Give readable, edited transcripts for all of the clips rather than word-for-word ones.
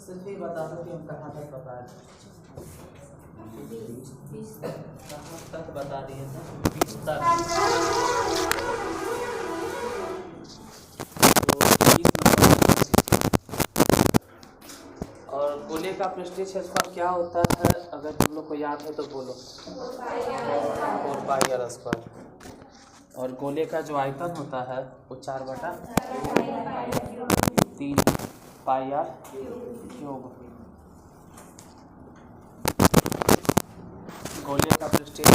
सिर्फ ही बता दो कि हम कहाँ तक बता रहे कहाँ तक बता दिए थे 20 तक। और गोले का पृष्ठीय क्षेत्रफल क्या होता है, अगर तुम लोग को याद है तो बोलो। 4πr²। और गोले का जो आयतन होता है वो 4/3πr³। गोले का पृष्ठीय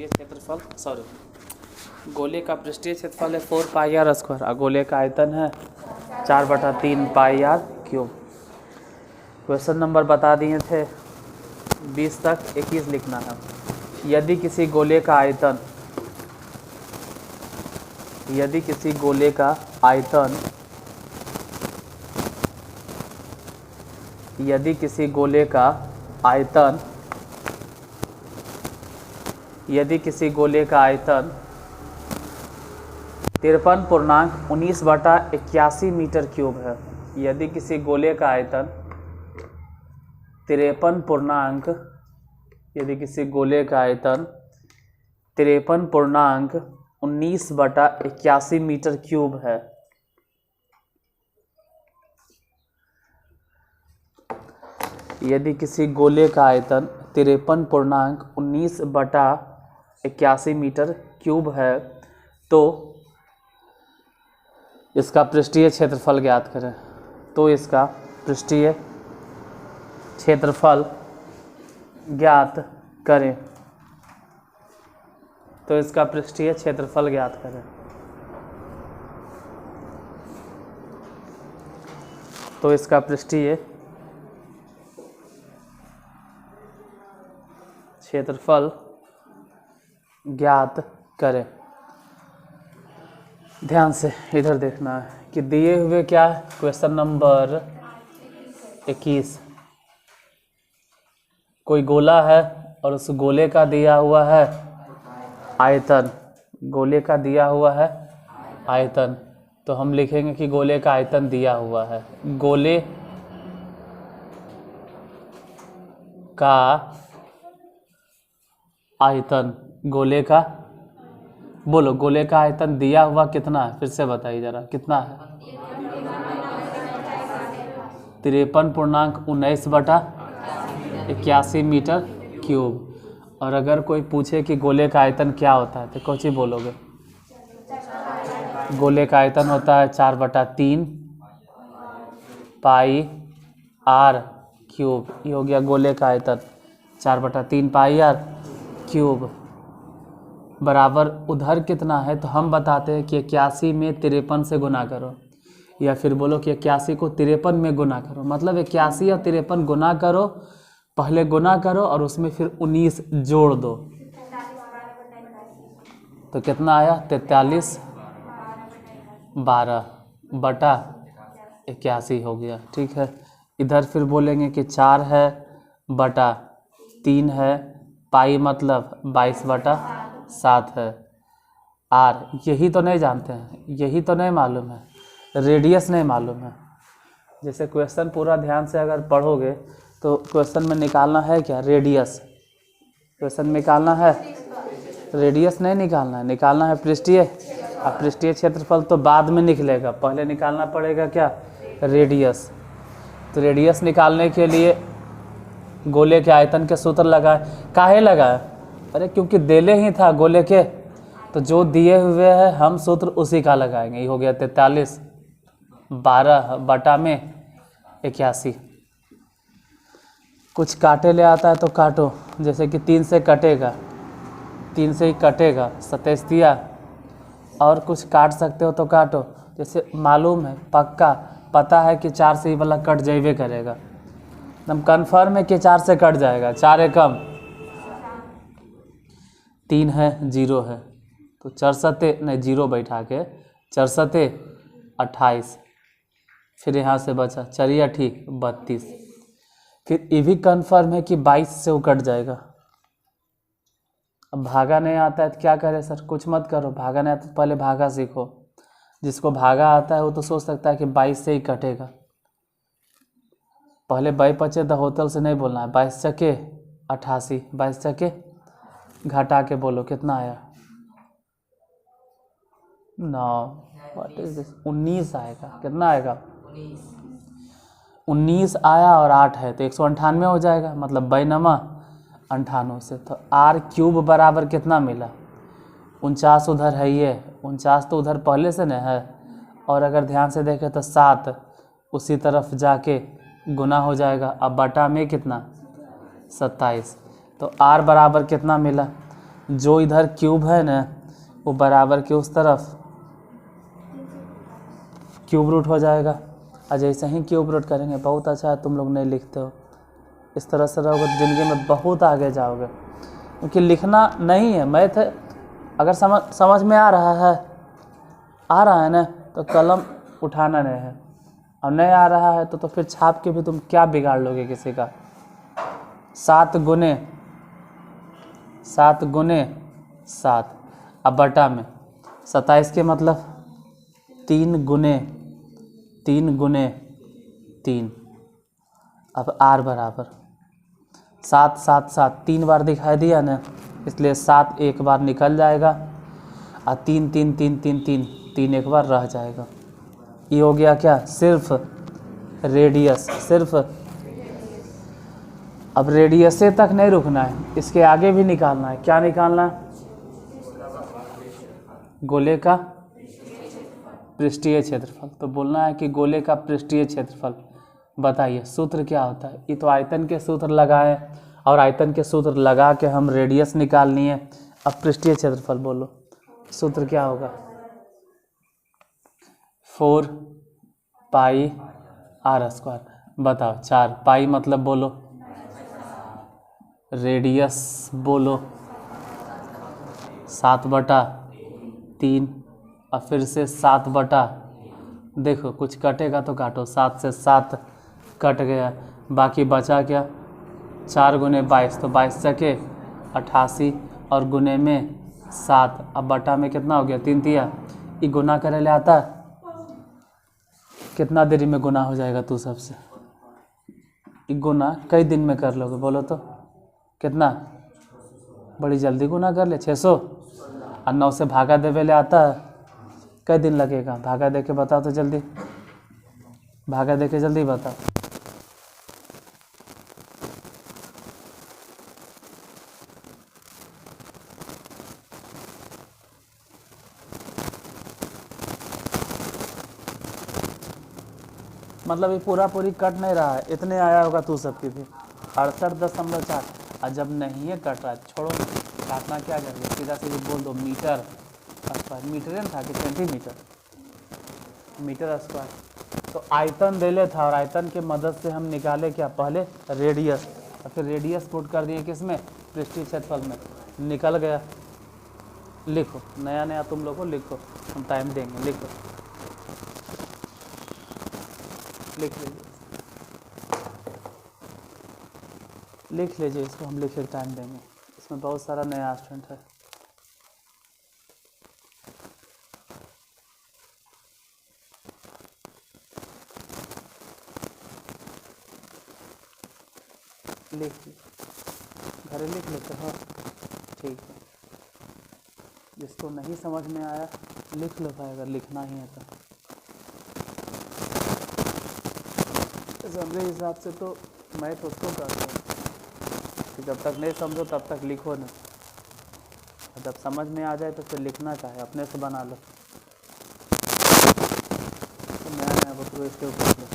क्षेत्रफल गोले का पृष्ठीय क्षेत्रफल है 4πr² और गोले का आयतन है 4/3πr³। क्वेश्चन नंबर बता दिए थे 20 तक, 21 लिखना है। यदि किसी गोले का आयतन यदि किसी गोले का आयतन यदि किसी गोले का आयतन 53.19/81 मीटर क्यूब है। यदि किसी गोले का आयतन 53.19/81 मीटर क्यूब है। यदि किसी गोले का आयतन 53.19/81 मीटर क्यूब है तो इसका पृष्ठीय क्षेत्रफल ज्ञात करें। तो इसका पृष्ठीय क्षेत्रफल ज्ञात करें। तो इसका पृष्ठीय क्षेत्रफल ज्ञात करें। तो इसका पृष्ठीय क्षेत्रफल ज्ञात करें। ध्यान से इधर देखना है कि दिए हुए क्या है। क्वेश्चन नंबर 21, कोई गोला है और उस गोले का दिया हुआ है आयतन। गोले का दिया हुआ है आयतन, तो हम लिखेंगे कि गोले का आयतन दिया हुआ है। गोले का आयतन, गोले का बोलो, गोले का आयतन दिया हुआ कितना है, फिर से बताइए जरा, कितना है? 53.19/81 मीटर क्यूब। और अगर कोई पूछे कि गोले का आयतन क्या होता है तो कौन सी बोलोगे? गोले का आयतन होता है 4/3πr³। ये हो गया गोले का आयतन 4/3πr³ बराबर उधर कितना है, तो हम बताते हैं कि 81 में 53 से गुना करो, या फिर बोलो कि 81 को 53 में गुना करो। मतलब 81 और 53 गुना करो, पहले गुना करो और उसमें फिर 19 जोड़ दो, तो कितना आया? 43/12/81 हो गया। ठीक है, इधर फिर बोलेंगे कि 4/3 है, पाई मतलब 22/7 है। आर यही तो नहीं जानते हैं, यही तो नहीं मालूम है, रेडियस नहीं मालूम है। जैसे क्वेश्चन पूरा ध्यान से अगर पढ़ोगे तो क्वेश्चन में निकालना है क्या? रेडियस। क्वेश्चन में निकालना है रेडियस, नहीं निकालना है, निकालना है पृष्ठीय। अब पृष्ठीय क्षेत्रफल तो बाद में निकलेगा, पहले निकालना पड़ेगा क्या? रेडियस। तो रेडियस निकालने के लिए गोले के आयतन के सूत्र लगाए। काहे लगाए? अरे क्योंकि देले ही था गोले के, तो जो दिए हुए हैं हम सूत्र उसी का लगाएंगे। ये हो गया 43/12/81। कुछ काटे ले आता है तो काटो, जैसे कि 3 से कटेगा, 3 से ही कटेगा, 27 दिया। और कुछ काट सकते हो तो काटो, जैसे मालूम है, पक्का पता है कि 4 से ही वाला कट जाइए करेगा, एकदम कन्फर्म है कि 4 से कट जाएगा। 4 एकम 3 है, 0 है, तो 4 सते नहीं, 0 बैठा के 4 सते 28, फिर यहाँ से बचा 4 8 32। फिर ये भी कन्फर्म है कि 22 से वो कट जाएगा। अब भागा नहीं आता है तो क्या करें सर? कुछ मत करो, भागा नहीं आता तो पहले भागा सीखो। जिसको भागा आता है वो तो सोच सकता है कि 22 से ही कटेगा। पहले 22 पचे द होतल से नहीं बोलना है, 22 चके 88, 22 चके घटा के बोलो कितना आया, 19 आएगा। कितना आएगा? 19 आया और 8 है तो 198 हो जाएगा, मतलब 92 98 से। तो आर क्यूब बराबर कितना मिला? 49 उधर है, ये 49 तो उधर पहले से न है, और अगर ध्यान से देखें तो 7 उसी तरफ जाके गुना हो जाएगा। अब बटा में कितना? 27। तो आर बराबर कितना मिला? जो इधर क्यूब है ना वो बराबर के उस तरफ क्यूब रूट हो जाएगा। और जैसे ही क्यूब रूट करेंगे, बहुत अच्छा है तुम लोग नहीं लिखते हो, इस तरह से रहोगे तो ज़िंदगी में बहुत आगे जाओगे, क्योंकि लिखना नहीं है। मैथ अगर समझ में आ रहा है ना तो कलम उठाना नहीं है, और नहीं आ रहा है तो फिर छाप के भी तुम क्या बिगाड़ लोगे किसी का। 7 गुने 7 अब बटा में 27 के मतलब 3 गुने 3। अब आर बराबर 7 7 7 3 बार दिखाई दिया ना, इसलिए 7 एक बार निकल जाएगा, और 3 3 3 3 3 3 एक बार रह जाएगा। ये हो गया क्या? सिर्फ रेडियस, सिर्फ। अब रेडियस तक नहीं रुकना है, इसके आगे भी निकालना है। क्या निकालना है? गोले का पृष्ठीय क्षेत्रफल। तो बोलना है कि गोले का पृष्ठीय क्षेत्रफल बताइए। सूत्र क्या होता है? ये तो आयतन के सूत्र लगाए, और आयतन के सूत्र लगा के हम रेडियस निकालनी है। अब पृष्ठीय क्षेत्रफल बोलो, सूत्र क्या होगा? 4 पाई आर स्क्वायर। बताओ 4 पाई मतलब बोलो, रेडियस बोलो 7/3, और फिर से 7/, देखो कुछ कटेगा तो काटो, 7 से 7 कट गया, बाकी बचा क्या? 4 गुने 22, तो 22 चके 88, और गुने में 7। अब बटा में कितना हो गया? 3 तिया। ये गुना करे ले आता है? कितना देरी में गुना हो जाएगा तू सबसे? ये गुना कई दिन में कर लोगे बोलो तो? कितना? बड़ी जल्दी गुना कर ले, 600। और 9 से भागा देवे ले आता है? कई दिन लगेगा? भागा दे के बताओ तो जल्दी, भागा दे के जल्दी बताओ। मतलब ये पूरी कट नहीं रहा है, इतने आया होगा तू सबकी भी 68.4। और जब नहीं है कट रहा है, छोड़ो, काटना क्या करिए, सीधा सीधे बोल दो मीटर स्क्वायर। मीटर था कि सेंटीमीटर? Metre square. तो आयतन देले था, और आयतन के मदद से हम निकाले क्या? पहले रेडियस, और फिर रेडियस पुट कर दिए किस में? पृष्ठीय क्षेत्रफल में। निकल गया। लिखो, नया तुम लोग को लिखो, हम टाइम देंगे। लिखो, लिख लीजिए इसको, हम लिखे टाइम देंगे। इसमें बहुत सारा नया स्टूडेंट है। लिख घरे लिख लेते हो? ठीक है। जिसको नहीं समझ में आया लिख लो भाई, अगर लिखना ही है तो। समझे हिसाब से तो मैं तो उसको करता हूँ कि जब तक नहीं समझो तब तक लिखो ना, जब समझ में आ जाए तो फिर लिखना चाहे अपने से बना लो। तो नया बकरो इसके ऊपर आ गया।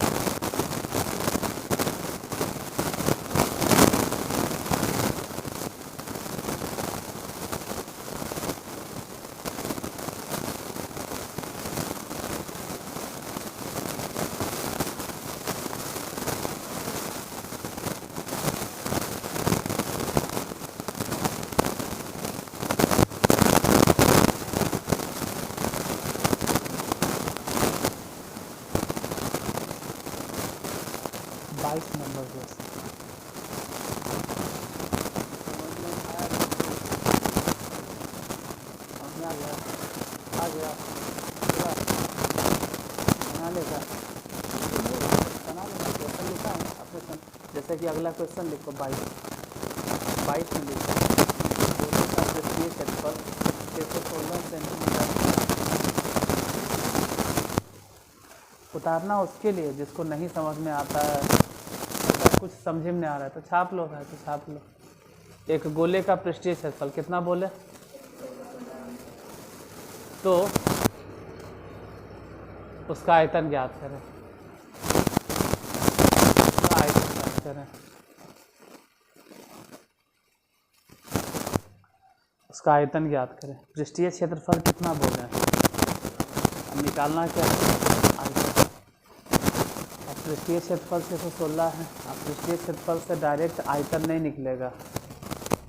जैसे कि अगला क्वेश्चन लिखो 22 में लिखो गोले का पृष्ठीय क्षेत्रफल 616 सेंटीमीटर। उतारना उसके लिए जिसको नहीं समझ में आता है, कुछ समझ में नहीं आ रहा है तो छाप लो भाई, तो छाप लो। एक गोले का पृष्ठीय क्षेत्रफल कितना बोले, तो उसका आयतन ज्ञात करें। आयतन ज्ञात करें, उसका आयतन ज्ञात करें। पृष्ठीय क्षेत्रफल कितना बोले, अब निकालना क्या है, आयतन। अब पृष्ठीय क्षेत्रफल 616 है, अब पृष्ठीय क्षेत्रफल से डायरेक्ट आयतन नहीं निकलेगा।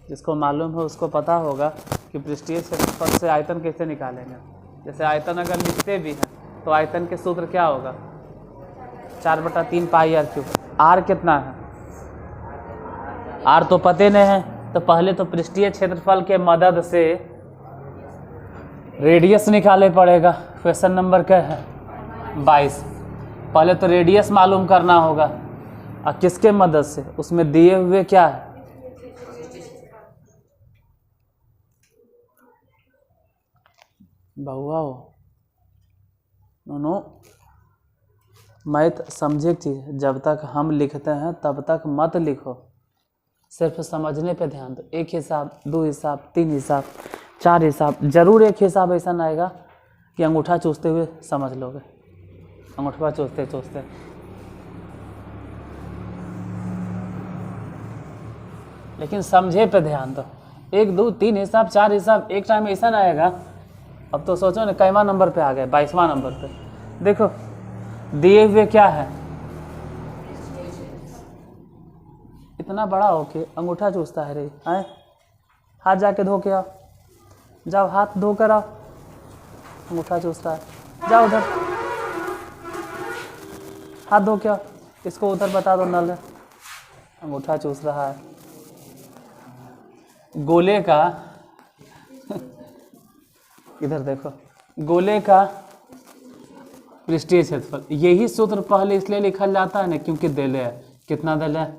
जिसको मालूम है उसको पता होगा कि पृष्ठीय क्षेत्रफल से आयतन कैसे निकालेंगे। जैसे आयतन अगर लिखते भी हैं तो आयतन के सूत्र क्या होगा, 4/3 पाई आर क्यूब। आर कितना है, आर तो पते नहीं है, तो पहले तो पृष्ठीय क्षेत्रफल के मदद से रेडियस निकाले पड़ेगा। क्वेश्चन नंबर क्या है 22। पहले तो रेडियस मालूम करना होगा, और किसके मदद से, उसमें दिए हुए क्या है, बहुआ हो नो मैथ समझे चीज़। जब तक हम लिखते हैं तब तक मत लिखो, सिर्फ समझने पे ध्यान दो। एक हिसाब, 2 हिसाब, 3 हिसाब, 4 हिसाब, जरूर एक हिसाब ऐसा ना आएगा कि अंगूठा चूसते हुए समझ लोगे, अंगूठा चूसते चूसते। लेकिन समझे पे ध्यान दो। 1, 2, 3 हिसाब, 4 हिसाब एक टाइम ऐसा ना आएगा। अब तो सोचो ना कैवा नंबर पे आ गए, 22वां नंबर पे। देखो दिए हुए क्या है, इतना बड़ा हो के अंगूठा चूसता है रे, आए हाथ जाके धो के आओ, जाओ हाथ धो कर आओ, अंगूठा चूसता है, जाओ उधर हाथ धो के आओ, इसको उधर बता दो नल है, अंगूठा चूस रहा है। गोले का इधर देखो, गोले का पृष्ठीय क्षेत्रफल, यही सूत्र पहले इसलिए लिखा जाता है ना क्योंकि देले है, कितना देले है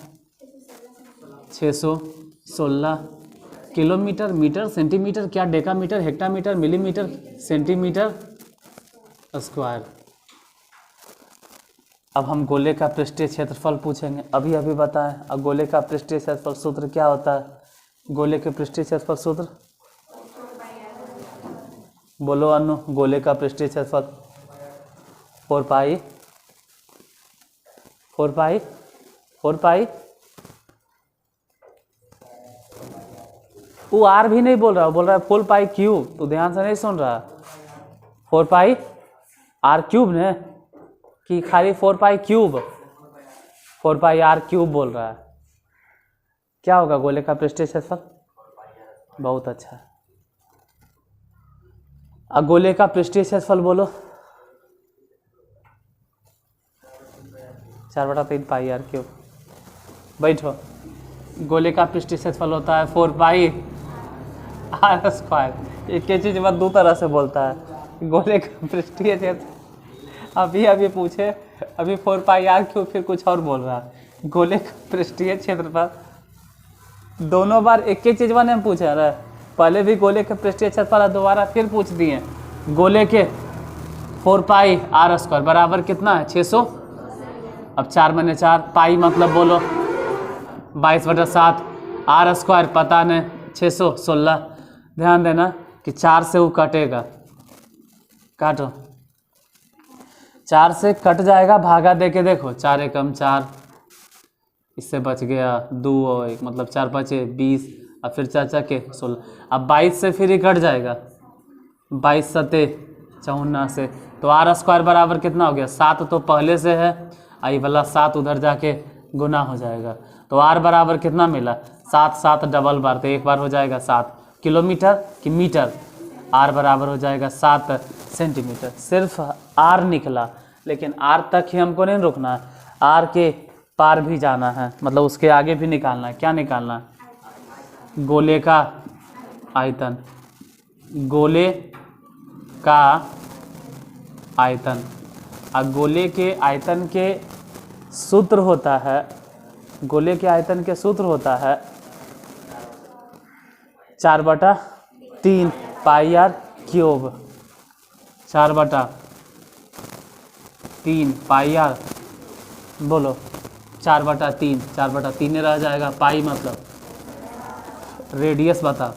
616 किलोमीटर, मीटर, सेंटीमीटर, क्या decametre, hectometre, millimetre, centimetre square. अब हम गोले का पृष्ठीय क्षेत्रफल पूछेंगे, अभी अभी बताएं। अब गोले का पृष्ठीय क्षेत्रफल सूत्र क्या होता है, गोले के पृष्ठीय क्षेत्रफल सूत्र बोलो अनु, गोले का पृष्ठीय क्षेत्रफल 4 पाई। वो आर भी नहीं बोल रहा, बोल रहा है 4 पाई क्यूब, तो ध्यान से नहीं सुन रहा। 4 पाई आर क्यूब ने, कि खाली 4 pi cube, 4 pi r cube बोल रहा है। क्या होगा गोले का पृष्ठीय क्षेत्रफल, बहुत अच्छा है। अब गोले का पृष्ठीय क्षेत्रफल बोलो, 4/3 पाई आर क्यूब। बैठो, गोले का पृष्ठीय क्षेत्रफल होता है 4 पाई आर स्क्वायर। एक ही चीज़ दो तरह से बोलता है। गोले का पृष्ठीय क्षेत्र अभी पूछे, अभी 4 पाई आर क्यूब, फिर कुछ और बोल रहा है। गोले का पृष्ठीय क्षेत्रफल दोनों बार एक ही चीज़ ने पूछा रहा है। पहले भी गोले के पृष्ठीय क्षेत्रफल दोबारा फिर पूछ दिए। गोले के 4 पाई आर स्क्वायर बराबर कितना है 600। अब 4 मैंने 4, पाई मतलब बोलो 22/7, आर स्क्वायर पता नहीं 616। ध्यान देना कि 4 से वो कटेगा, काटो 4 से कट जाएगा, भागा दे के देखो 4 एकम 4, इससे बच गया 2 और 1, मतलब 4 बचे 20, और फिर 4 के 16। अब 22 से फिर ही कट जाएगा, 22 सते 54 से, तो आर स्क्वायर बराबर कितना हो गया 7, तो पहले से है, आई वाला 7 उधर जाके गुना हो जाएगा। तो आर बराबर कितना मिला 7, 7 डबल बार, तो एक बार हो जाएगा 7 किलोमीटर कि मीटर, आर बराबर हो जाएगा 7 सेंटीमीटर। सिर्फ आर निकला, लेकिन आर तक ही हमको नहीं रुकना है, आर के पार भी जाना है, मतलब उसके आगे भी निकालना है। क्या निकालना है, गोले का आयतन, गोले का आयतन। और गोले के आयतन के सूत्र होता है गोले के आयतन के सूत्र होता है 4/3 पाई आर क्यूब, 4/3 पाई आर, बोलो 4/3, 4/3 रह जाएगा, पाई मतलब रेडियस बता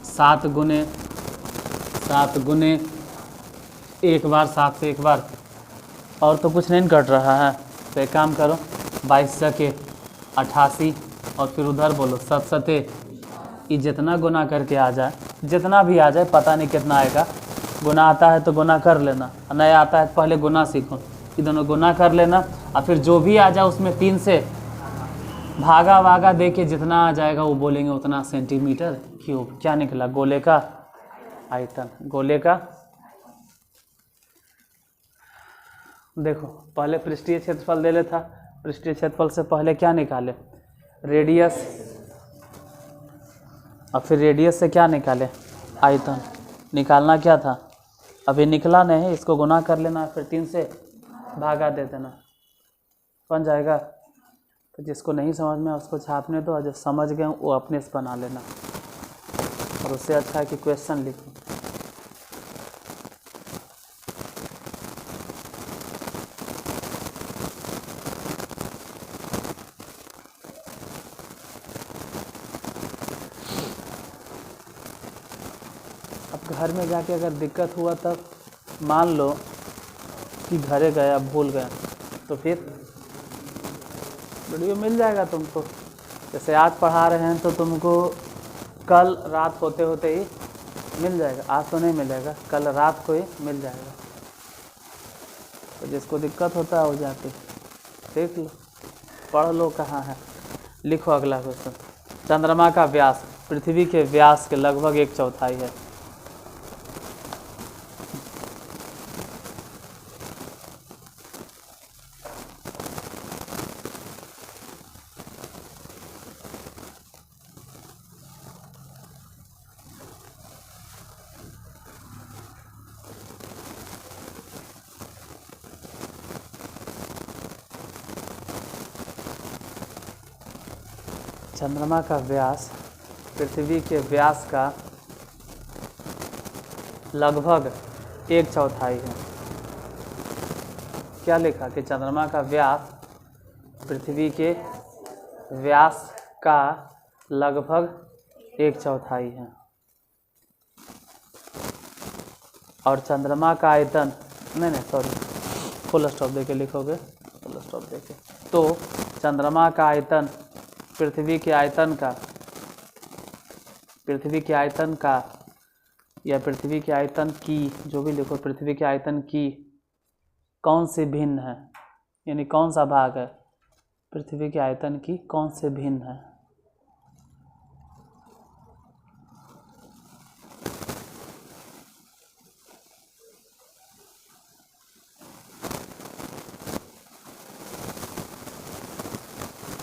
7 गुने 1 बार 7 से 1 बार, और तो कुछ नहीं कट रहा है। तो एक काम करो 22 के 88 और फिर उधर बोलो 7 ये जितना गुना करके आ जाए, जितना भी आ जाए, पता नहीं कितना आएगा, गुना आता है तो गुना कर लेना, नहीं आता है तो पहले गुना सीखो, ये दोनों गुना कर लेना, और फिर जो भी आ जाए उसमें 3 से भागा वागा दे के जितना आ जाएगा वो बोलेंगे उतना सेंटीमीटर क्यूब। क्या निकला? गोले का आयतन। गोले का देखो पहले पृष्ठीय क्षेत्रफल दे लेता, पृष्ठीय क्षेत्रफल से पहले क्या निकाले? रेडियस, और फिर रेडियस से क्या निकाले? आयतन। निकालना क्या था? अभी निकला नहीं, इसको गुना कर लेना, फिर 3 से भागा दे देना, बन जाएगा। तो जिसको नहीं समझ में उसको छापने दो, और जो समझ गए वो अपने से बना लेना, और उससे अच्छा है कि क्वेश्चन लिखो। घर में जाके अगर दिक्कत हुआ तब मान लो कि घरे गया भूल गया, तो फिर वीडियो मिल जाएगा तुमको। जैसे आज पढ़ा रहे हैं तो तुमको कल रात होते होते ही मिल जाएगा, आज तो नहीं मिलेगा, कल रात को ही मिल जाएगा। तो जिसको दिक्कत होता है वो जाके देख लो, पढ़ लो कहाँ है। लिखो अगला क्वेश्चन। चंद्रमा का व्यास पृथ्वी के व्यास के लगभग 1/4 है। चंद्रमा का व्यास पृथ्वी के व्यास का लगभग 1/4 है। क्या लिखा कि चंद्रमा का व्यास पृथ्वी के व्यास का लगभग 1/4 है, और चंद्रमा का आयतन, नहीं सॉरी, फुल स्टॉप देके लिखोगे, फुल स्टॉप देके। तो चंद्रमा का आयतन पृथ्वी के आयतन का या पृथ्वी के आयतन की, जो भी लिखो, पृथ्वी के आयतन की कौन से भिन्न है, यानी कौन सा भाग है पृथ्वी के आयतन की कौन से भिन्न है।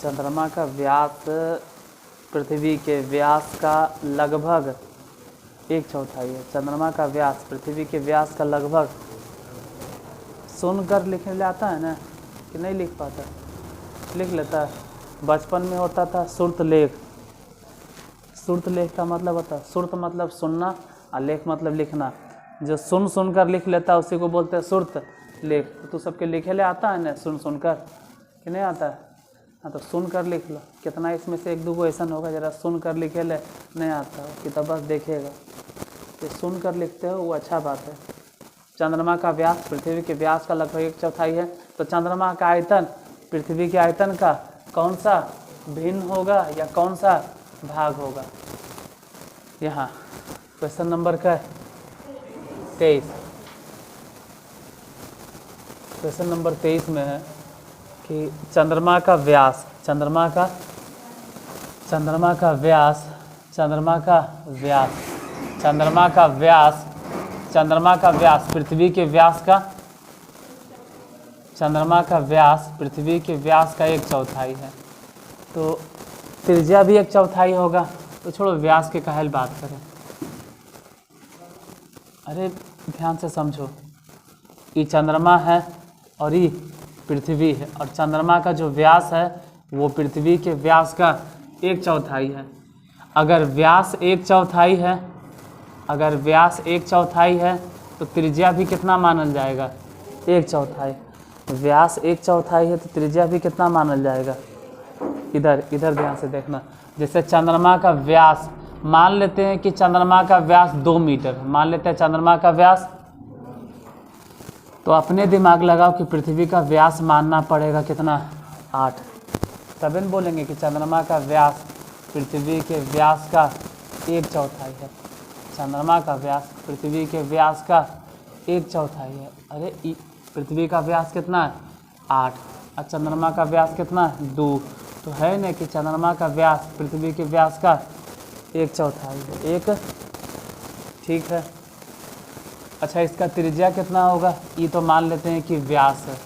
चंद्रमा का व्यास पृथ्वी के व्यास का लगभग 1/4 है। चंद्रमा का व्यास पृथ्वी के व्यास का लगभग, सुनकर लिखने ले आता है ना कि नहीं लिख पाता? लिख लेता है। बचपन में होता था सुर्त लेख। सुर्त लेख का मतलब होता है, सुर्त मतलब सुनना और लेख मतलब लिखना। जो सुन कर लिख लेता है उसी को बोलते हैं सुर्त लेख। तो सबके लिखे ले आता है ना सुन कर कि नहीं आता है? हाँ, तो सुन कर लिख लो। कितना इसमें से 1-2 को ऐसा होगा जरा सुन कर लिखे ले नहीं आता हो कि तब बस देखेगा। तो सुन कर लिखते हो वो अच्छा बात है। चंद्रमा का व्यास पृथ्वी के व्यास का लगभग 1/4 है। तो चंद्रमा का आयतन पृथ्वी के आयतन का कौन सा भिन्न होगा या कौन सा भाग होगा? यहाँ क्वेश्चन नंबर का 23, क्वेश्चन नंबर 23 में है कि चंद्रमा का व्यास पृथ्वी के व्यास का, चंद्रमा का व्यास पृथ्वी के व्यास का 1/4 है। तो त्रिज्या भी 1/4 होगा। तो छोड़ो व्यास के काहे बात करें। अरे ध्यान से समझो, ये चंद्रमा है और ये पृथ्वी है, और चंद्रमा का जो व्यास है वो पृथ्वी के व्यास का 1/4 है। अगर व्यास 1/4 है, अगर व्यास 1/4 है तो त्रिज्या भी कितना मानल जाएगा? 1/4। व्यास 1/4 है तो त्रिज्या भी कितना मानल जाएगा? इधर इधर ध्यान से देखना। जैसे चंद्रमा का व्यास, मान लेते हैं कि चंद्रमा का व्यास 2 मीटर, मान लेते हैं चंद्रमा का व्यास, तो अपने दिमाग लगाओ कि पृथ्वी का व्यास मानना पड़ेगा कितना? 8। तब इन बोलेंगे कि चंद्रमा का व्यास पृथ्वी के व्यास का 1/4 है। चंद्रमा का व्यास पृथ्वी के व्यास का 1/4 है। अरे पृथ्वी का व्यास कितना है? 8, और चंद्रमा का व्यास कितना है? 2। तो है ना कि चंद्रमा का व्यास पृथ्वी के व्यास का 1/4 है। एक ठीक है। अच्छा, इसका त्रिज्या कितना होगा? ये तो मान लेते हैं कि व्यास है,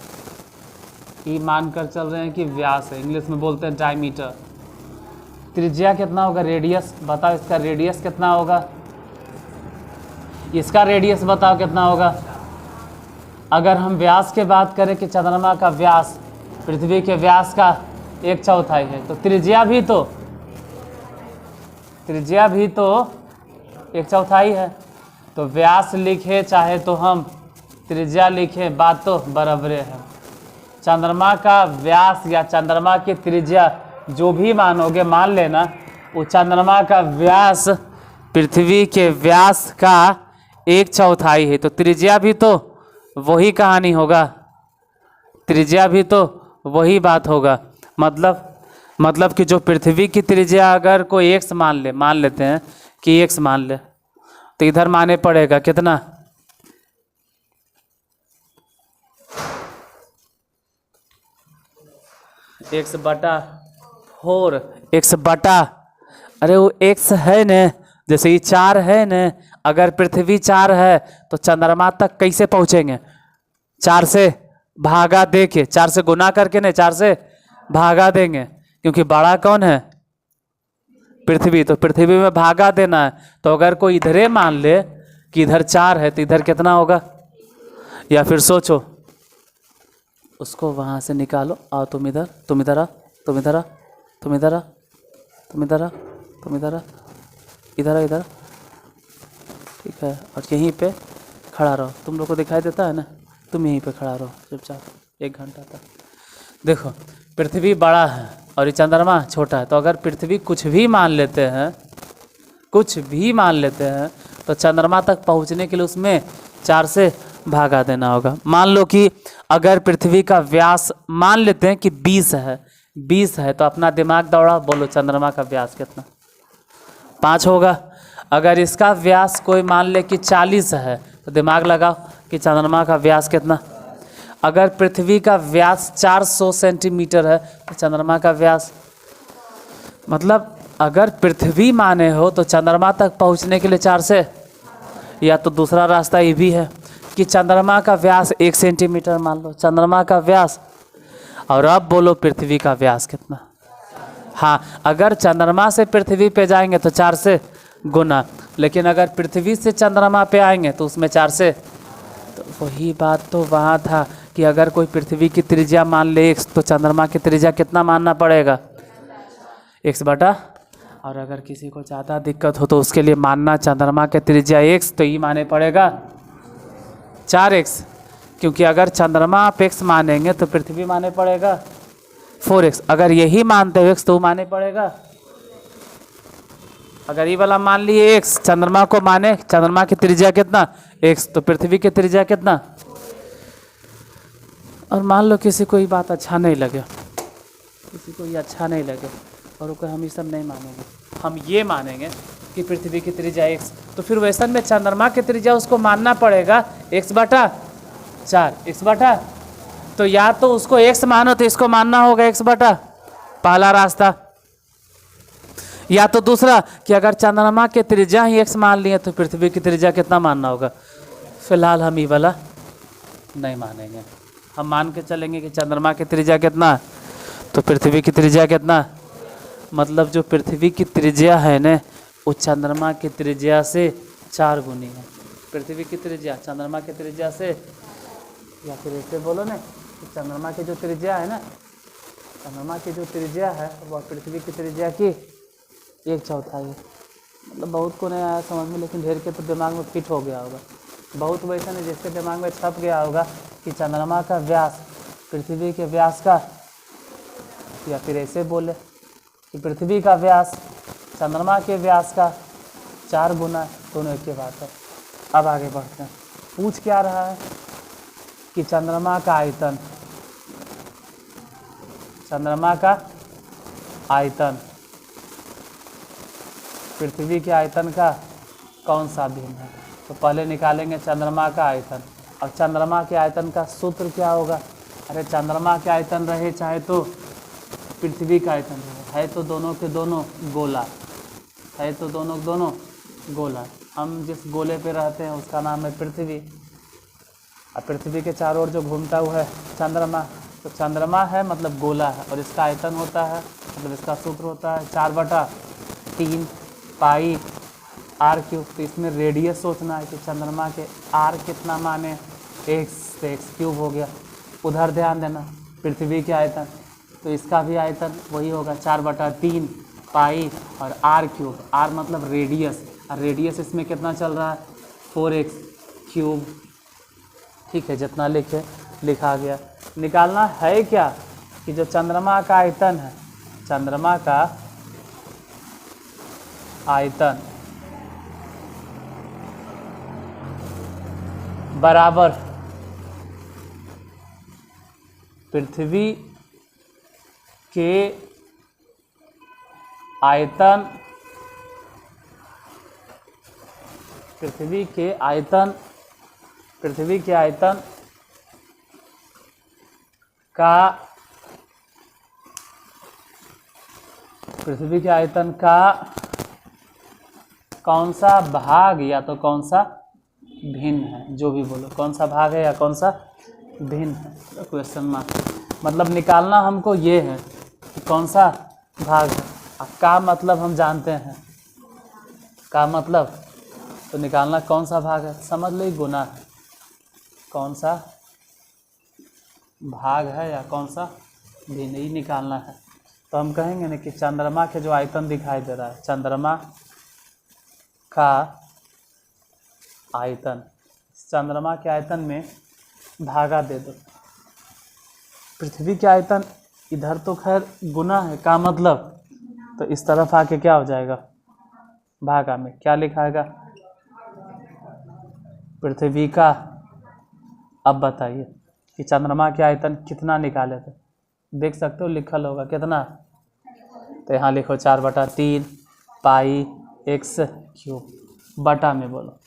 ये मान कर चल रहे हैं कि व्यास है, इंग्लिश में बोलते हैं डायमीटर। त्रिज्या कितना होगा? रेडियस बताओ, इसका रेडियस कितना होगा? इसका रेडियस बताओ कितना होगा? अगर हम व्यास की बात करें कि चंद्रमा का व्यास पृथ्वी के व्यास का 1/4 है, तो त्रिज्या भी तो 1/4 है। तो व्यास लिखे चाहे तो हम त्रिज्या लिखें, बात तो बराबर है। चंद्रमा का व्यास या चंद्रमा की त्रिज्या जो भी मानोगे मान लेना, वो चंद्रमा का व्यास पृथ्वी के व्यास का 1/4 है। तो त्रिज्या भी तो वही कहानी होगा, त्रिज्या भी तो वही बात होगा। मतलब कि जो पृथ्वी की त्रिज्या अगर कोई x मान लेते हैं कि x मान ले, तो इधर माने पड़ेगा कितना? x/4, x/, अरे वो x है न, जैसे ये 4 है न, अगर पृथ्वी 4 है तो चंद्रमा तक कैसे पहुंचेंगे? 4 से भागा दे के, 4 से गुना करके नहीं, 4 से भागा देंगे, क्योंकि बड़ा कौन है? पृथ्वी। तो पृथ्वी में भागा देना है। तो अगर कोई इधरे मान ले कि इधर 4 है तो इधर कितना होगा? या फिर सोचो, उसको वहां से निकालो। आओ तुम इधर, तुम इधर आ, तुम इधर आ, तुम इधर आ, तुम इधर आ, तुम इधर आ, इधर आ, इधर। ठीक है, और यहीं पे खड़ा रहो। तुम लोग को दिखाई देता है ना? तुम यहीं पे खड़ा रहो चुपचाप 1 घंटा तक। देखो, पृथ्वी बड़ा है और ये चंद्रमा छोटा है। तो अगर पृथ्वी कुछ भी मान लेते हैं, कुछ भी मान लेते हैं, तो चंद्रमा तक पहुंचने के लिए उसमें 4 से भागा देना होगा। मान लो कि अगर पृथ्वी का व्यास मान लेते हैं कि 20 है, तो अपना दिमाग दौड़ाओ, बोलो चंद्रमा का व्यास कितना? 5 होगा। अगर इसका व्यास कोई मान ले कि 40 है, तो दिमाग लगाओ कि चंद्रमा का व्यास कितना? अगर पृथ्वी का व्यास 400 सेंटीमीटर है, तो चंद्रमा का व्यास, मतलब अगर पृथ्वी माने हो तो चंद्रमा तक पहुंचने के लिए 4 से, या तो दूसरा रास्ता ये भी है कि चंद्रमा का व्यास 1 सेंटीमीटर मान लो, चंद्रमा का व्यास, और अब बोलो पृथ्वी का व्यास कितना? हाँ, अगर चंद्रमा से पृथ्वी पे जाएंगे तो 4 से गुना, लेकिन अगर पृथ्वी से चंद्रमा पे आएंगे तो उसमें 4 से, तो वही बात तो वहाँ था कि अगर कोई पृथ्वी की त्रिज्या मान ले x, तो चंद्रमा की त्रिज्या कितना मानना पड़ेगा? x/, और अगर किसी को ज़्यादा दिक्कत हो तो उसके लिए मानना चंद्रमा की त्रिज्या x, तो ये माने पड़ेगा 4x, क्योंकि अगर चंद्रमा आप x मानेंगे तो पृथ्वी माने पड़ेगा 4x। अगर यही मानते हो x, तो माने पड़ेगा, अगर ये वाला मान लिए x, चंद्रमा को माने, चंद्रमा की त्रिज्या कितना? x, तो पृथ्वी की त्रिज्या कितना? और मान लो किसी को ये बात अच्छा नहीं लगे, किसी को ये अच्छा नहीं लगे, और वो हम ये सब नहीं मानेंगे, हम ये मानेंगे कि पृथ्वी की त्रिज्या x, तो फिर वैसा में चंद्रमा की त्रिज्या उसको मानना पड़ेगा x/4, x/, तो या तो उसको x मानो तो इसको मानना होगा x/, पहला रास्ता, या तो दूसरा कि अगर चंद्रमा की त्रिज्या ही x मान लिए तो पृथ्वी की त्रिज्या कितना मानना होगा? फिलहाल हम ये वाला नहीं मानेंगे, हम मान के चलेंगे कि चंद्रमा की त्रिज्या कितना, तो पृथ्वी की त्रिज्या कितना, मतलब जो पृथ्वी की त्रिज्या है न, वो चंद्रमा की त्रिज्या से 4 गुनी है। पृथ्वी की त्रिज्या चंद्रमा की त्रिज्या से, या फिर ऐसे बोलो ना तो चंद्रमा की जो त्रिज्या है ना, चंद्रमा की जो त्रिज्या है वह पृथ्वी की त्रिज्या की 1/4 है। मतलब बहुत को नहीं आया समझ में, लेकिन ढेर के तो दिमाग में फिट हो गया होगा। बहुत वैसा नहीं जिसके दिमाग में छप गया होगा कि चंद्रमा का व्यास पृथ्वी के व्यास का, या फिर ऐसे बोले कि पृथ्वी का व्यास चंद्रमा के व्यास का 4 गुना, दोनों एक ही बात है। अब आगे बढ़ते हैं। पूछ क्या रहा है कि चंद्रमा का आयतन, चंद्रमा का आयतन पृथ्वी के आयतन का कौन सा भिन्न है। तो पहले निकालेंगे चंद्रमा का आयतन। अब चंद्रमा के आयतन का सूत्र क्या होगा। अरे चंद्रमा के आयतन रहे चाहे तो पृथ्वी का आयतन रहे, है तो दोनों के दोनों गोला, है तो दोनों दोनों गोला। हम जिस गोले पे रहते हैं उसका नाम है पृथ्वी। अब पृथ्वी के चारों ओर जो घूमता हुआ है चंद्रमा, तो चंद्रमा है मतलब गोला है, और इसका आयतन होता है मतलब इसका सूत्र होता है 4/3 पाई r³। तो इसमें रेडियस सोचना है कि चंद्रमा के r कितना माने, x, तो x³ हो गया। उधर ध्यान देना पृथ्वी के आयतन, तो इसका भी आयतन वही होगा 4/3 पाई और r³। r मतलब रेडियस, और रेडियस इसमें कितना चल रहा है 4x³। ठीक है, जितना लिखा गया। निकालना है क्या कि जो चंद्रमा का आयतन है, चंद्रमा का आयतन बराबर पृथ्वी के आयतन, पृथ्वी के आयतन का, पृथ्वी के आयतन का कौन सा भाग या तो कौन सा भिन्न है, जो भी बोलो, कौन सा भाग है या कौन सा भिन्न है। क्वेश्चन मार्क मतलब निकालना हमको ये है कि कौन सा भाग है। अब का मतलब हम जानते हैं, का मतलब तो निकालना कौन सा भाग है, समझ लो गुना है, कौन सा भाग है या कौन सा भिन्न, ही निकालना है। तो हम कहेंगे ना कि चंद्रमा के जो आयतन दिखाई दे रहा है, चंद्रमा का आयतन, चंद्रमा के आयतन में धागा दे दो। पृथ्वी के आयतन इधर तो खैर गुना है, का मतलब तो इस तरफ आके क्या हो जाएगा भागा में क्या लिखाएगा पृथ्वी का। अब बताइए कि चंद्रमा के आयतन कितना निकाले थे, देख सकते हो लिखल होगा कितना, तो यहाँ लिखो 4/3 पाई x³ बटा में बोलो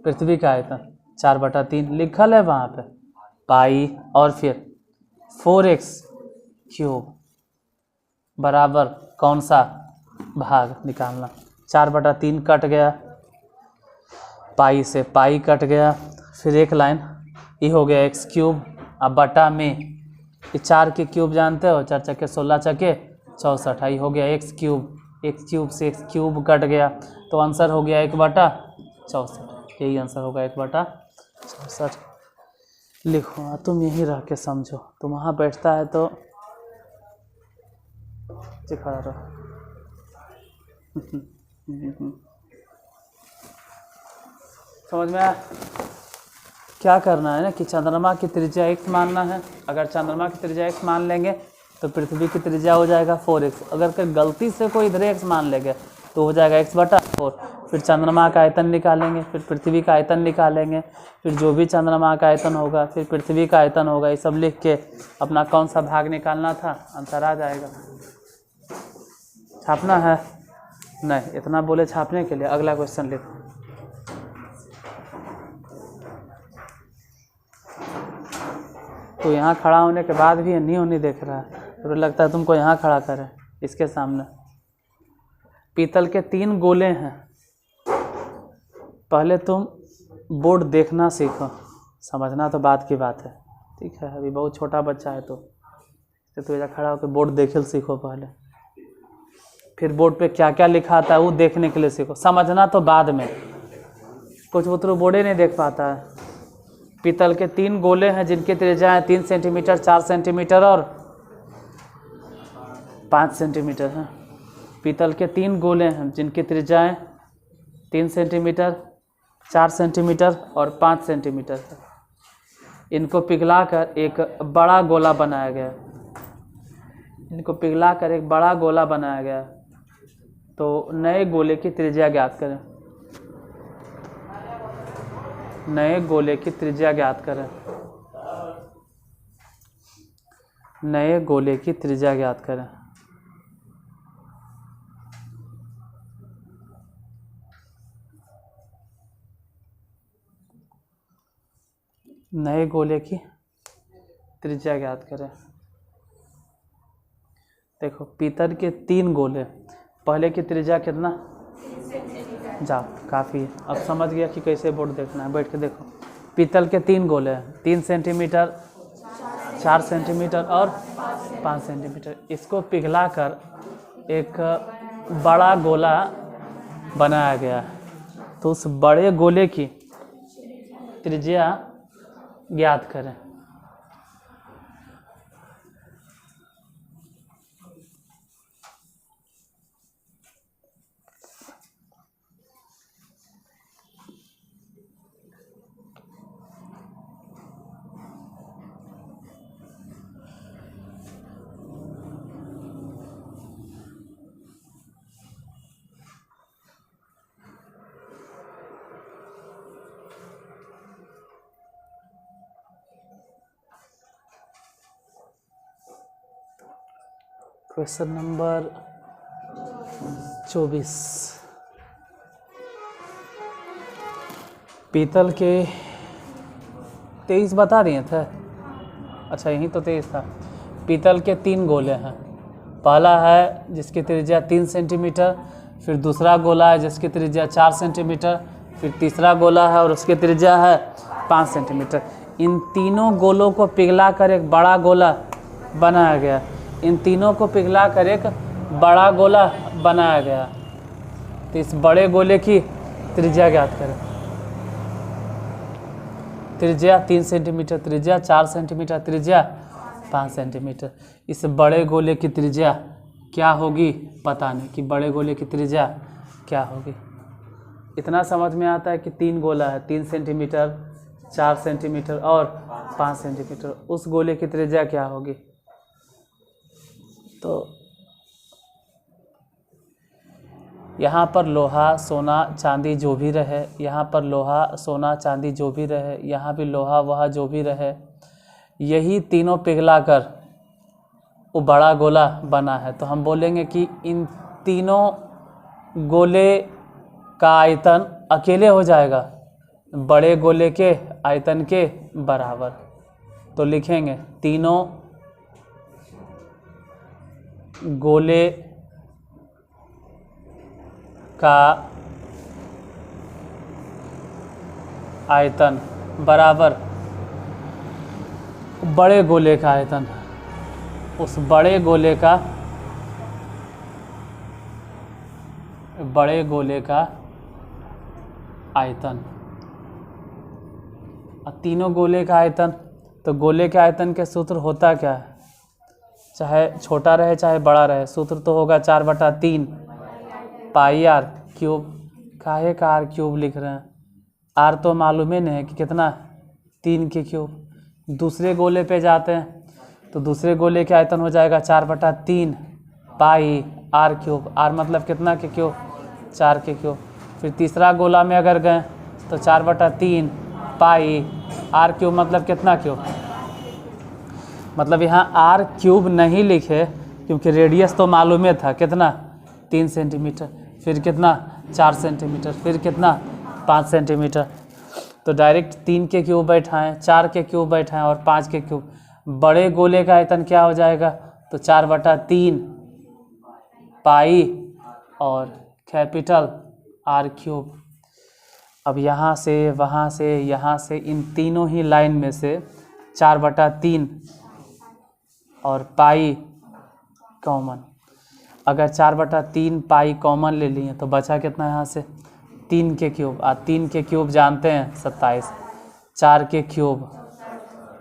पृथ्वी का आयतन 4/3 लिखल है वहाँ पे, पाई और फिर 4x³ बराबर कौन सा भाग निकालना। 4/3 कट गया, पाई से पाई कट गया, फिर एक लाइन ये हो गया x³। अब बटा में ये 4 के क्यूब जानते हो, 4 चक्के 16 चक्के 64, ये हो गया x³। x³ से x³ कट गया, तो आंसर हो गया 1/64। यही आंसर होगा 1/64। लिखो, तुम यहीं रह के समझो, तुम वहाँ बैठता है तो खड़ा रहो। समझ में आया क्या करना है ना कि चंद्रमा की त्रिज्या x मानना है। अगर चंद्रमा की त्रिज्या x मान लेंगे तो पृथ्वी की त्रिज्या हो जाएगा 4x। अगर कोई गलती से कोई इधर x मान लेंगे तो हो जाएगा x/4। फिर चंद्रमा का आयतन निकालेंगे, फिर पृथ्वी का आयतन निकालेंगे, फिर जो भी चंद्रमा का आयतन होगा फिर पृथ्वी का आयतन होगा, ये सब लिख के अपना कौन सा भाग निकालना था आंसर आ जाएगा। छापना है नहीं, इतना बोले छापने के लिए। अगला क्वेश्चन लिखो। तो यहाँ खड़ा होने के बाद भी नहीं देख रहा है, तो लगता है तुमको यहाँ खड़ा करें इसके सामने। पीतल के 3 गोले हैं, पहले तुम बोर्ड देखना सीखो, समझना तो बात की बात है, ठीक है। अभी बहुत छोटा बच्चा है तो इधर खड़ा होकर बोर्ड देखे सीखो पहले, फिर बोर्ड पे क्या क्या लिखा था वो देखने के लिए सीखो, समझना तो बाद में। कुछ तो बोर्डे नहीं देख पाता है, पीतल के 3 गोले हैं जिनकी त्रिज्याएं 3 सेंटीमीटर, 4 सेंटीमीटर और 5 सेंटीमीटर हैं। पीतल के 3 गोले हैं जिनकी त्रिज्याएं 3 सेंटीमीटर, 4 सेंटीमीटर और 5 सेंटीमीटर है। इनको पिघलाकर एक बड़ा गोला बनाया गया। इनको पिघलाकर एक बड़ा गोला बनाया गया। तो नए गोले की त्रिज्या ज्ञात करें। नए गोले की त्रिज्या ज्ञात करें। नए गोले की त्रिज्या ज्ञात करें। नए गोले की त्रिज्या ज्ञात करें। देखो पीतल के 3 गोले, पहले की त्रिज्या कितना, जाओ काफ़ी है। अब समझ गया कि कैसे बोर्ड देखना है, बैठ के देखो। पीतल के 3 गोले हैं, 3 सेंटीमीटर, 4 सेंटीमीटर और 5 सेंटीमीटर। इसको पिघलाकर एक बड़ा गोला बनाया गया है। तो उस बड़े गोले की त्रिज्या ज्ञात करें। Question number 24। पीतल के 23 बता दिए थे। अच्छा यहीं तो 23 था। पीतल के 3 गोले हैं। पहला है जिसकी त्रिज्या 3 सेंटीमीटर, फिर दूसरा गोला है जिसकी त्रिज्या 4 सेंटीमीटर, फिर तीसरा गोला है और उसकी त्रिज्या है 5 सेंटीमीटर। इन तीनों गोलों को पिघलाकर एक बड़ा गोला बनाया गया। इन तीनों को पिघलाकर एक बड़ा गोला बनाया गया। तो इस बड़े गोले की त्रिज्या ज्ञात करें। त्रिज्या 3 सेंटीमीटर, त्रिज्या 4 सेंटीमीटर, त्रिज्या 5 सेंटीमीटर। इस बड़े गोले की त्रिज्या क्या होगी पता नहीं कि बड़े गोले की त्रिज्या क्या होगी। इतना समझ में आता है कि 3 गोला है, 3 सेंटीमीटर, 4 सेंटीमीटर और 5 सेंटीमीटर। उस गोले की त्रिज्या क्या होगी। तो यहाँ पर लोहा सोना चांदी जो भी रहे, यहाँ पर लोहा सोना चांदी जो भी रहे, यहाँ भी लोहा वहा जो भी रहे, यही तीनों पिघलाकर वो बड़ा गोला बना है। तो हम बोलेंगे कि इन तीनों गोले का आयतन अकेले हो जाएगा बड़े गोले के आयतन के बराबर। तो लिखेंगे तीनों गोले का आयतन बराबर बड़े गोले का आयतन। उस बड़े गोले का आयतन। अब तीनों गोले का आयतन, तो गोले के आयतन के सूत्र होता क्या है, चाहे छोटा रहे चाहे बड़ा रहे, सूत्र तो होगा 4/3 पाई आर क्यूब। काहे का आर क्यूब लिख रहे हैं, आर तो मालूम ही नहीं है कि कितना, 3 के क्यूब। दूसरे गोले पे जाते हैं तो दूसरे गोले के आयतन हो जाएगा 4/3 पाई आर क्यूब। आर मतलब कितना के क्यूब, 4 के क्यूब। फिर तीसरा गोला में अगर गए तो 4/3 पाई आर क्यूब मतलब कितना क्यूब। मतलब यहाँ आर क्यूब नहीं लिखे क्योंकि रेडियस तो मालूम ही था कितना, 3 सेंटीमीटर, फिर कितना 4 सेंटीमीटर, फिर कितना 5 सेंटीमीटर। तो डायरेक्ट 3 के क्यूब बैठाएं, 4 के क्यूब बैठाएं और 5 के क्यूब। बड़े गोले का आयतन क्या हो जाएगा, तो 4/3 पाई और कैपिटल आर क्यूब। अब यहाँ से वहाँ से यहाँ से इन तीनों ही लाइन में से 4/3 और पाई कॉमन। अगर 4/3 पाई कॉमन ले लिए तो बचा कितना यहाँ से, 3 के क्यूब। 3 के क्यूब जानते हैं 27, 4 के क्यूब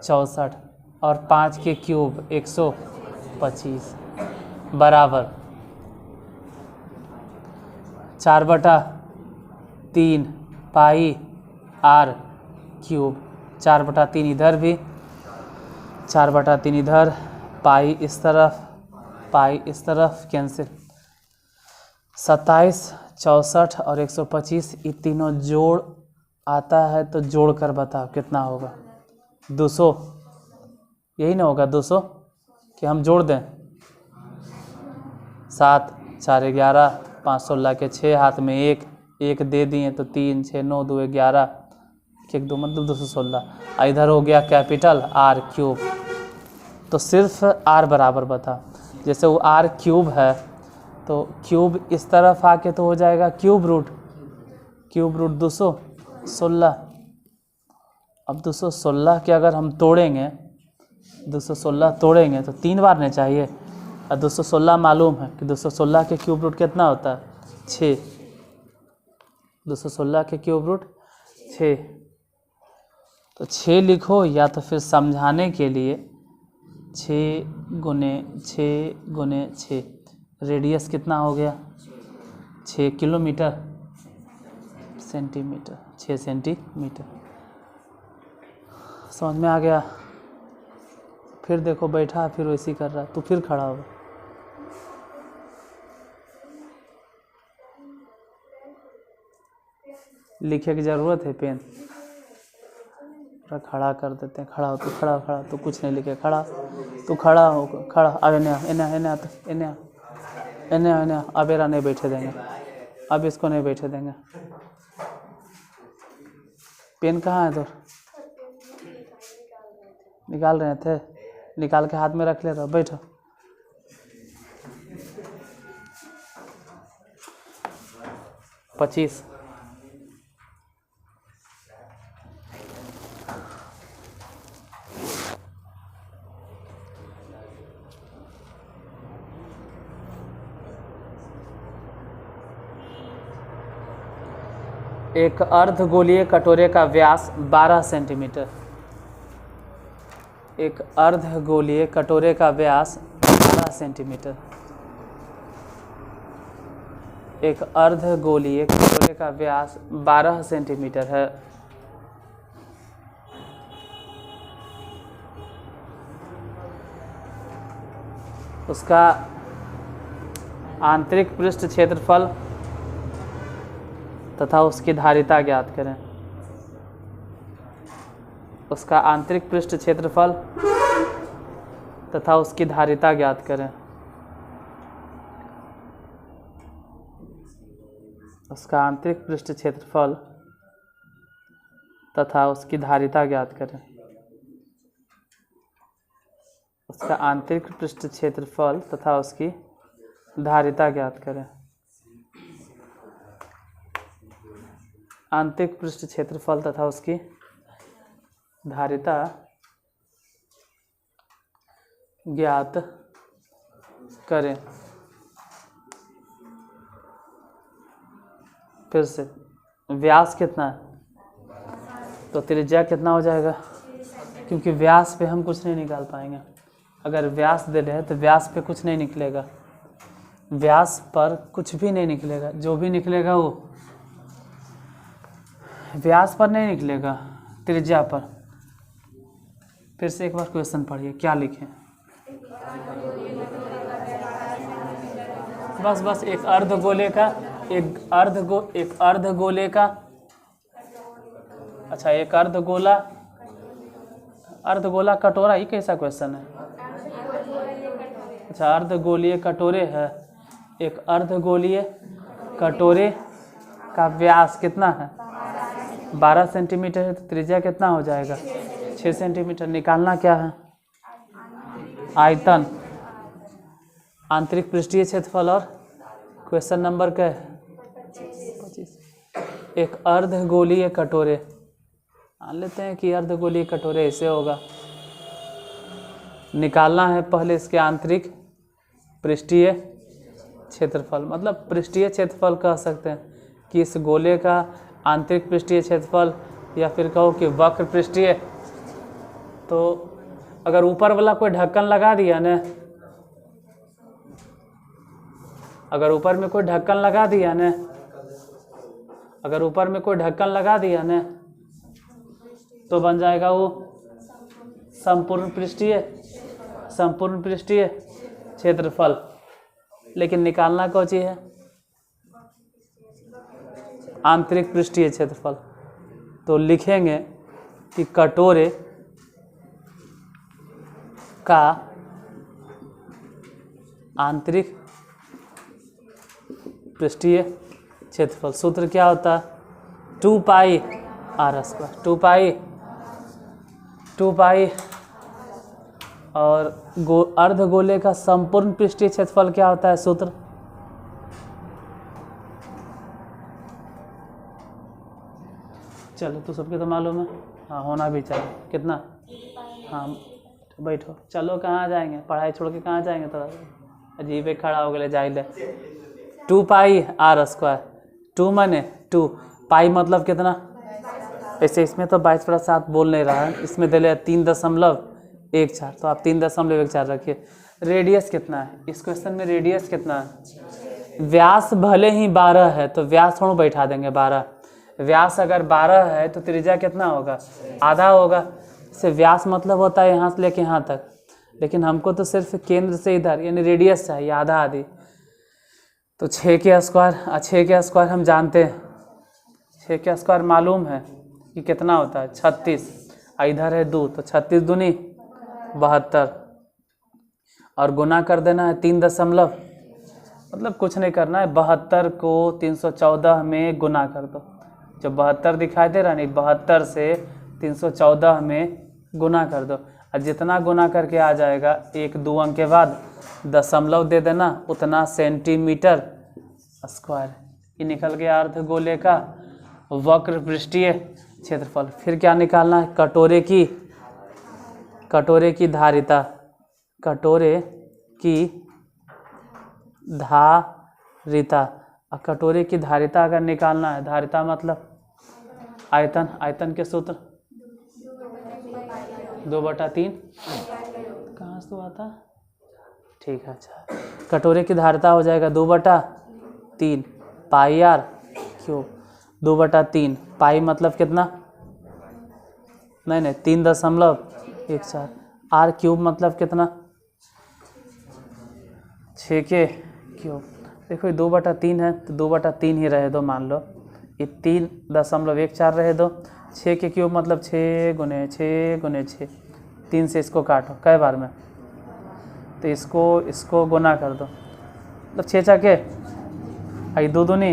64 और 5 के क्यूब 125 बराबर 4/3 पाई आर क्यूब। 4/3 इधर भी, 4/3 इधर, पाई इस तरफ, पाई इस तरफ, कैंसिल। 27, 64 और 125 ये तीनों जोड़ आता है तो जोड़ कर बताओ कितना होगा। 200, यही ना होगा 200 कि हम जोड़ दें। 7, 4, 11, 5, 16 के 6 हाथ में 1 1 दे दिए तो 3, 6, 9, 2, 11, 1, 2 मतलब 216। इधर हो गया कैपिटल आर क्यूब। तो सिर्फ आर बराबर बता, जैसे वो आर क्यूब है तो क्यूब इस तरफ आके तो हो जाएगा क्यूब रूट 216। अब 216 के अगर हम तोड़ेंगे, 216 तोड़ेंगे तो 3 बार नहीं चाहिए, और 216 मालूम है कि 216 के क्यूब रूट कितना होता है 6। 216 के क्यूब रूट 6, तो 6 लिखो, या तो फिर समझाने के लिए 6 गुने 6 गुने 6, रेडियस कितना हो गया 6 किलोमीटर सेंटीमीटर, 6 सेंटीमीटर। समझ में आ गया। फिर देखो बैठा फिर वैसे ही कर रहा है, तो फिर खड़ा होगा। लिखे की ज़रूरत है पेन, खड़ा कर देते हैं। खड़ा हो तो खड़ा, खड़ा तो कुछ नहीं लिखे, खड़ा तो खड़ा हो, खड़ा। अब इन्हें अब एरा नहीं बैठे देंगे, अब इसको नहीं बैठे देंगे। पेन कहाँ है? तो निकाल रहे थे, निकाल के हाथ में रख ले रहा। बैठो। पच्चीस। एक अर्धगोलीय कटोरे का व्यास 12 सेंटीमीटर। एक अर्धगोलीय कटोरे का व्यास 12 सेंटीमीटर। एक अर्धगोलीय कटोरे का व्यास 12 सेंटीमीटर है। उसका आंतरिक पृष्ठ क्षेत्रफल तथा उसकी धारिता ज्ञात करें। उसका आंतरिक पृष्ठ क्षेत्रफल तथा उसकी धारिता ज्ञात करें। उसका आंतरिक पृष्ठ क्षेत्रफल तथा उसकी धारिता ज्ञात करें। उसका आंतरिक पृष्ठ क्षेत्रफल तथा उसकी धारिता ज्ञात करें। आंतरिक पृष्ठ क्षेत्रफल तथा उसकी धारिता ज्ञात करें। फिर से व्यास कितना है तो त्रिज्या कितना हो जाएगा, क्योंकि व्यास पे हम कुछ नहीं निकाल पाएंगे। अगर व्यास दे रहे तो व्यास पे कुछ नहीं निकलेगा, व्यास पर कुछ भी नहीं निकलेगा। जो भी निकलेगा वो व्यास पर नहीं निकलेगा, त्रिज्या पर। फिर से एक बार क्वेश्चन पढ़िए, क्या लिखें। बस एक अर्धगोले का, एक अर्धगोले का, अच्छा एक अर्धगोला कटोरा, ये कैसा क्वेश्चन है। अच्छा अर्धगोलीय कटोरे है, एक अर्धगोलीय कटोरे का व्यास कितना है 12 सेंटीमीटर है, तो त्रिज्या कितना हो जाएगा 6 सेंटीमीटर। निकालना क्या है, आयतन, आंतरिक पृष्ठीय क्षेत्रफल, और क्वेश्चन नंबर क्या है 25। एक अर्धगोलीय कटोरे, मान लेते हैं कि अर्धगोलीय कटोरे ऐसे होगा। निकालना है पहले इसके आंतरिक पृष्ठीय क्षेत्रफल, मतलब पृष्ठीय क्षेत्रफल कह सकते हैं कि इस गोले का आंतरिक पृष्ठीय क्षेत्रफल या फिर कहो कि वक्र पृष्ठीय। तो अगर ऊपर वाला कोई ढक्कन लगा दिया ना, अगर ऊपर में कोई ढक्कन लगा दिया ना, अगर ऊपर में कोई ढक्कन लगा दिया ना, तो बन जाएगा वो संपूर्ण पृष्ठीय, संपूर्ण पृष्ठीय क्षेत्रफल। लेकिन निकालना कौन चीज है? आंतरिक पृष्ठीय क्षेत्रफल। तो लिखेंगे कि कटोरे का आंतरिक पृष्ठीय क्षेत्रफल। सूत्र क्या होता है? 2 पाई आर स्क्वायर, 2 पाई और अर्धगोले का संपूर्ण पृष्ठीय क्षेत्रफल क्या होता है? सूत्र चलो तो सबके तो मालूम है, हाँ होना भी चाहिए। कितना? हाँ बैठो, चलो कहाँ जाएंगे, पढ़ाई छोड़ के कहाँ जाएंगे? थोड़ा अजीब खड़ा हो गए जाइले। 2 पाई आर स्क्वायर, 2 माने 2, पाई मतलब कितना? ऐसे इसमें तो 22/7 बोल नहीं रहा है, इसमें दे 3.14, तो आप 3.14 रखिए। रेडियस कितना है इस क्वेश्चन में? रेडियस कितना है? व्यास भले ही 12 है तो व्यास थोड़ा बैठा देंगे 12। व्यास अगर 12 है तो त्रिज्या कितना होगा? आधा होगा। से व्यास मतलब होता है यहाँ से लेके यहाँ तक, लेकिन हमको तो सिर्फ केंद्र से इधर यानी रेडियस चाहिए, आधा आधी। तो 6 के स्क्वायर, 6 के स्क्वायर हम जानते हैं, 6 के स्क्वायर मालूम है कि कितना होता है? 36। इधर है 2 तो 36 दूनी 72 और गुना कर देना है 3 दशमलव, मतलब कुछ नहीं करना है, 72 को 314 में गुना कर दो। जो 72 दिखाई दे रहा है, 72 से 314 में गुना कर दो और जितना गुना करके आ जाएगा 1-2 अंक के बाद दशमलव दे देना, उतना सेंटीमीटर स्क्वायर। ये निकल गया अर्धगोले का वक्र पृष्ठीय क्षेत्रफल। फिर क्या निकालना है? कटोरे की धारिता, कटोरे की धारिता। और कटोरे की धारिता अगर निकालना है, धारिता मतलब आयतन, आयतन के सूत्र 2/3। कहाँ से तो आता? ठीक है, अच्छा। कटोरे की धारिता हो जाएगा 2/3 पाई आर क्यूब। 2/3 पाई मतलब कितना? नहीं 3.14। आर क्यूब मतलब कितना? 6 के क्यूब। देखो ये 2/3 है तो 2/3 ही रहे दो, मान लो ये 3.14 रहे दो। 6 के क्यूब मतलब 6 गुने 6 गुने 6, 3 से इसको काटो कई बार में, तो इसको गुना कर दो, मतलब 6 छके आई 2 दूनी।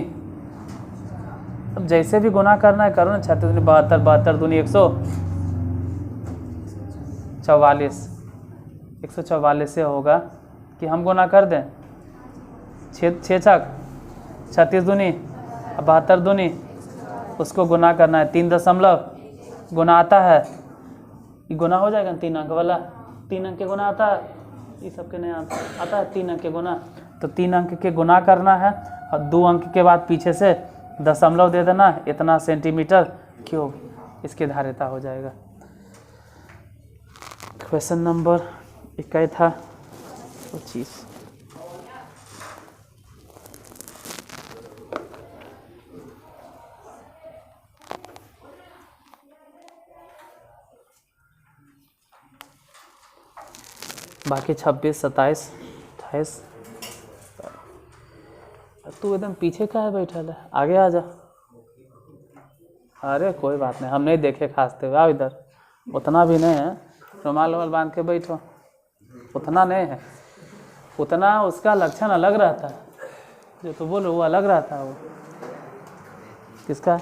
अब जैसे भी गुना करना है करो ना, 36 दूनी 72, 72 दूनी 144। 144 से होगा कि हम गुना कर दें 6 छक 36 दूनी 72 दूनी, उसको गुना करना है 3 दशमलव, गुना आता है, ये गुना हो जाएगा 3 अंक वाला, 3 अंक के गुना आता है, ये सबके नहीं आता है 3 अंक के गुना। तो 3 अंक के गुना करना है और 2 अंक के बाद पीछे से दशमलव दे देना, इतना सेंटीमीटर क्यूब इसकी धारिता हो जाएगा। क्वेश्चन नंबर 21 था 25। बाकी 26, 27, 28। तू एकदम पीछे का है बैठल है, आगे आ जा। अरे कोई बात नहीं, हम नहीं देखे खासते हुए, आओ इधर। उतना भी नहीं है, रुमाल वमाल बांध के बैठो, उतना नहीं है। उतना उसका लक्षण अलग रहता है, जो तो बोलो वो अलग रहता है। वो किसका?